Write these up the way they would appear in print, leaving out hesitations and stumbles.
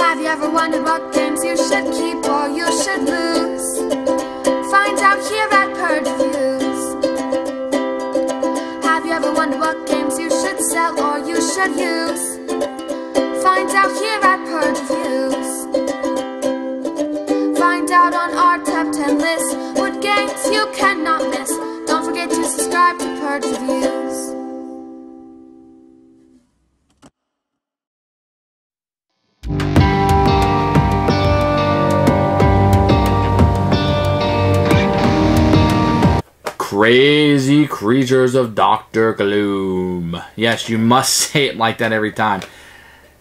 Have you ever wondered what games you should keep or you should lose? Find out here at Purge Reviews. Have you ever wondered what games you should sell or you should use? Find out here at Purge Reviews. Find out on our top 10 list what games you cannot miss. Don't forget to subscribe to Purge Reviews. Crazy Creatures of Dr. Gloom. Yes, you must say it like that every time.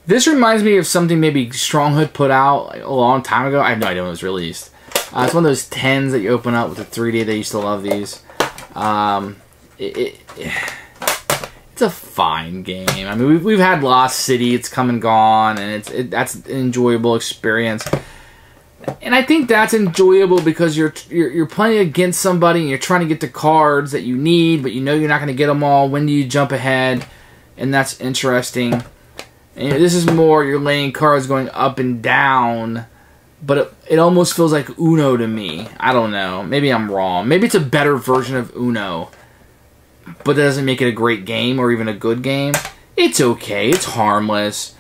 This reminds me of something maybe Stronghood put out a long time ago. I have no idea when it was released. It's one of those 10s that you open up with the 3D. They used to love these. It's a fine game. I mean, we've had Lost City. It's come and gone, and that's an enjoyable experience. And I think that's enjoyable because you're playing against somebody and you're trying to get the cards that you need, but you know you're not going to get them all. When do you jump ahead? And that's interesting. And this is more you're laying cards going up and down, but it almost feels like Uno to me. I don't know. Maybe I'm wrong. Maybe it's a better version of Uno, but that doesn't make it a great game or even a good game. It's okay. It's harmless.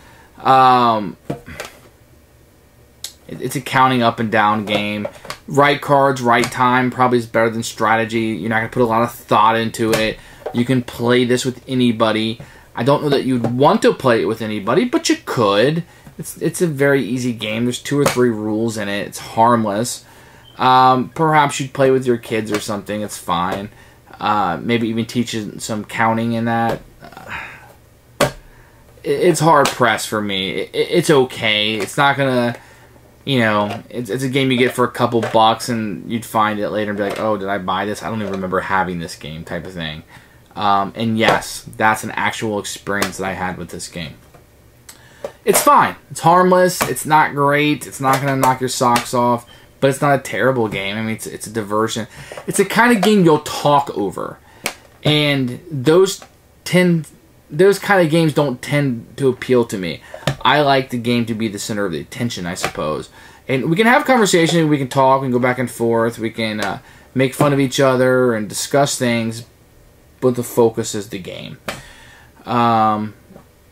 It's a counting up and down game. Right cards, right time probably is better than strategy. You're not going to put a lot of thought into it. You can play this with anybody. I don't know that you'd want to play it with anybody, but you could. It's a very easy game. There's 2 or 3 rules in it. It's harmless. Perhaps you'd play with your kids or something. It's fine. Maybe even teach you some counting in that. It's hard pressed for me. It's okay. It's not going to... You know, it's a game you get for a couple bucks, and you'd find it later and be like, oh, did I buy this? I don't even remember having this game type of thing. And yes, that's an actual experience that I had with this game. It's fine. It's harmless. It's not great. It's not going to knock your socks off, but it's not a terrible game. I mean, it's a diversion. It's a kind of game you'll talk over. And those kind of games don't tend to appeal to me. I like the game to be the center of the attention, I suppose. And we can have conversation, we can talk, we can go back and forth, we can make fun of each other and discuss things, but the focus is the game.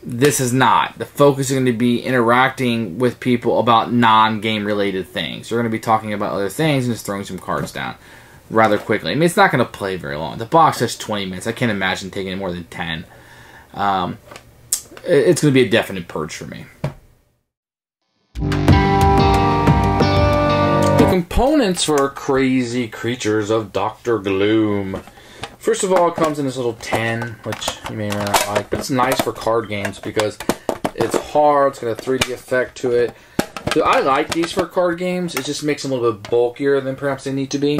This is not. The focus is going to be interacting with people about non-game related things. We're going to be talking about other things and just throwing some cards down rather quickly. I mean, it's not going to play very long. The box has 20 minutes. I can't imagine taking more than 10. It's going to be a definite purge for me. The components for Crazy Creatures of Dr. Gloom. First of all, it comes in this little tin, which you may or may not like, but it's nice for card games because it's hard, it's got a 3D effect to it. So I like these for card games. It just makes them a little bit bulkier than perhaps they need to be.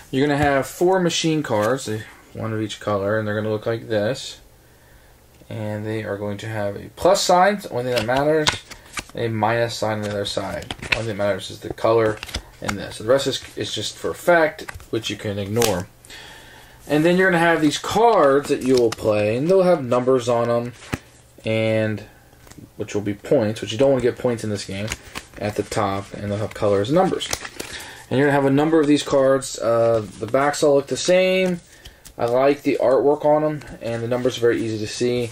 You're going to have 4 machine cards, one of each color, and they're going to look like this. And they are going to have a plus sign, the only thing that matters, a minus sign on the other side. The only thing that matters is the color and this. The rest is just for effect, which you can ignore. And then you're going to have these cards that you will play, and they'll have numbers on them, and which will be points, which you don't want to get points in this game, at the top, and they'll have colors and numbers. And you're going to have a number of these cards. The backs all look the same. I like the artwork on them, and the numbers are very easy to see.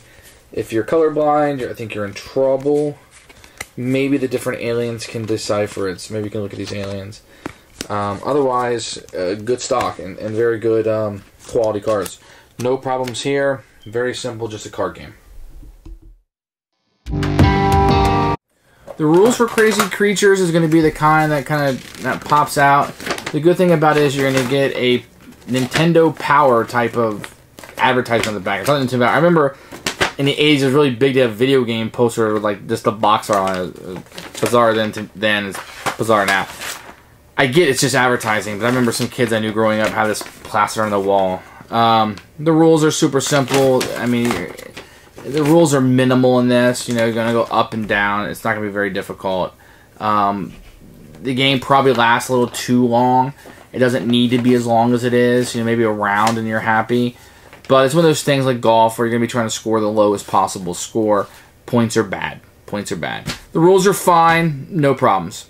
If you're colorblind, I think you're in trouble. Maybe the different aliens can decipher it, so maybe you can look at these aliens. Otherwise, good stock and very good quality cards. No problems here. Very simple, just a card game. The rules for Crazy Creatures is going to be the kind that pops out. The good thing about it is you're going to get a Nintendo Power type of advertisement on the back. It's not Nintendo. I remember in the 80s it was really big to have video game poster with like just the box art on it. Bizarre then, it's bizarre now. I get it's just advertising, but I remember some kids I knew growing up had this plastered on the wall. The rules are super simple. I mean, the rules are minimal in this. You know, you're going to go up and down. It's not going to be very difficult. The game probably lasts a little too long. It doesn't need to be as long as it is. You know, maybe a round and you're happy. But it's one of those things like golf where you're going to be trying to score the lowest possible score. Points are bad. points are bad. The rules are fine, no problems.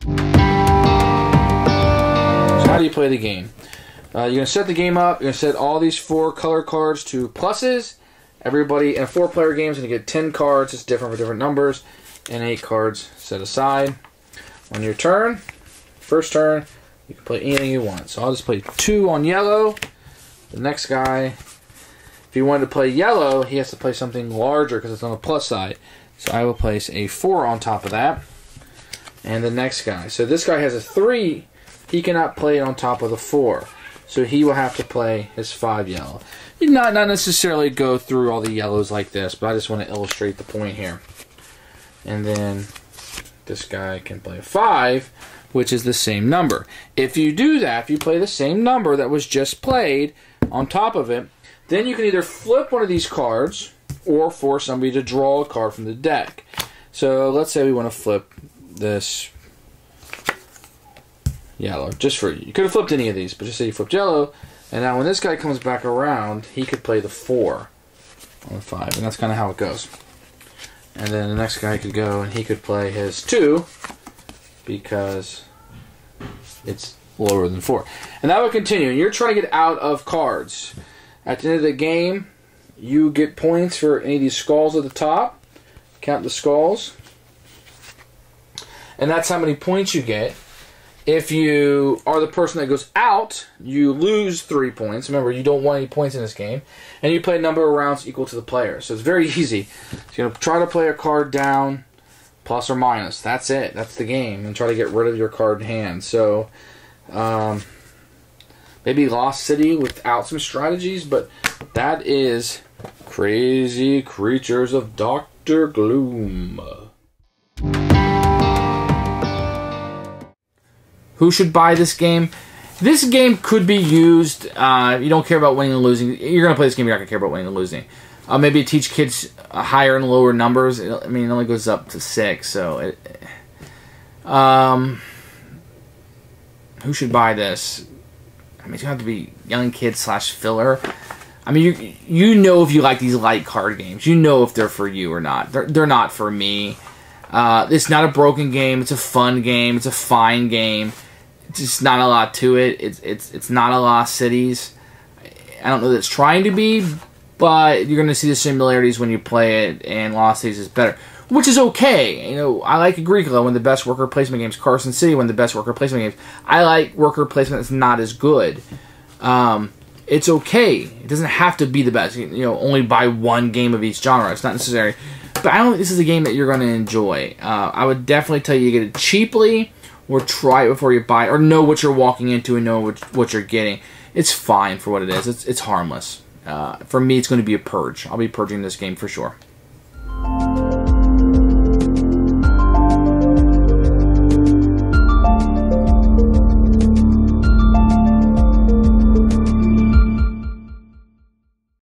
So how do you play the game? You're going to set the game up. You're going to set all these 4 color cards to pluses. Everybody in a 4-player game is going to get 10 cards. It's different for different numbers. And 8 cards set aside. On your turn, first turn, you can play anything you want. So I'll just play 2 on yellow. The next guy, if he wanted to play yellow, he has to play something larger because it's on the plus side. So I will place a 4 on top of that. And the next guy. So this guy has a 3. He cannot play it on top of the 4. So he will have to play his 5 yellow. You not necessarily go through all the yellows like this, but I just want to illustrate the point here. And then this guy can play a 5, which is the same number. If you do that, if you play the same number that was just played on top of it, then you can either flip one of these cards or force somebody to draw a card from the deck. So let's say we want to flip this yellow, just for you. You could have flipped any of these, but just say you flipped yellow, and now when this guy comes back around, he could play the 4 on the 5, and that's kind of how it goes. And then the next guy could go, and he could play his 2, because it's lower than 4. And that would continue. You're trying to get out of cards. At the end of the game, you get points for any of these skulls at the top. Count the skulls. And that's how many points you get. If you are the person that goes out, you lose 3 points. Remember, you don't want any points in this game. And you play a number of rounds equal to the player. So it's very easy. So you're going to try to play a card down, plus or minus. That's it. That's the game. And try to get rid of your card in hand. So maybe Lost City without some strategies, but that is Crazy Creatures of Dr. Gloom. Who should buy this game? This game could be used. You don't care about winning and losing. You're going to play this game, you're not going to care about winning and losing. Maybe teach kids higher and lower numbers. I mean, it only goes up to 6. So, who should buy this? I mean, it's going to have to be young kids / filler. I mean, you know if you like these light card games. You know if they're for you or not. They're not for me. It's not a broken game. It's a fun game. It's a fine game. It's just not a lot to it. It's not a Lost Cities. I don't know that it's trying to be, but you're going to see the similarities when you play it, and Lost Cities is better, which is okay. You know, I like Agricola, one of the best worker placement games. Carson City, one of the best worker placement games. I like worker placement that's not as good. It's okay. It doesn't have to be the best. You know, only buy one game of each genre. It's not necessary. But I don't think this is a game that you're going to enjoy. I would definitely tell you to get it cheaply, or try it before you buy it, or know what you're walking into and know what you're getting. It's fine for what it is. It's harmless. For me, it's going to be a purge. I'll be purging this game for sure.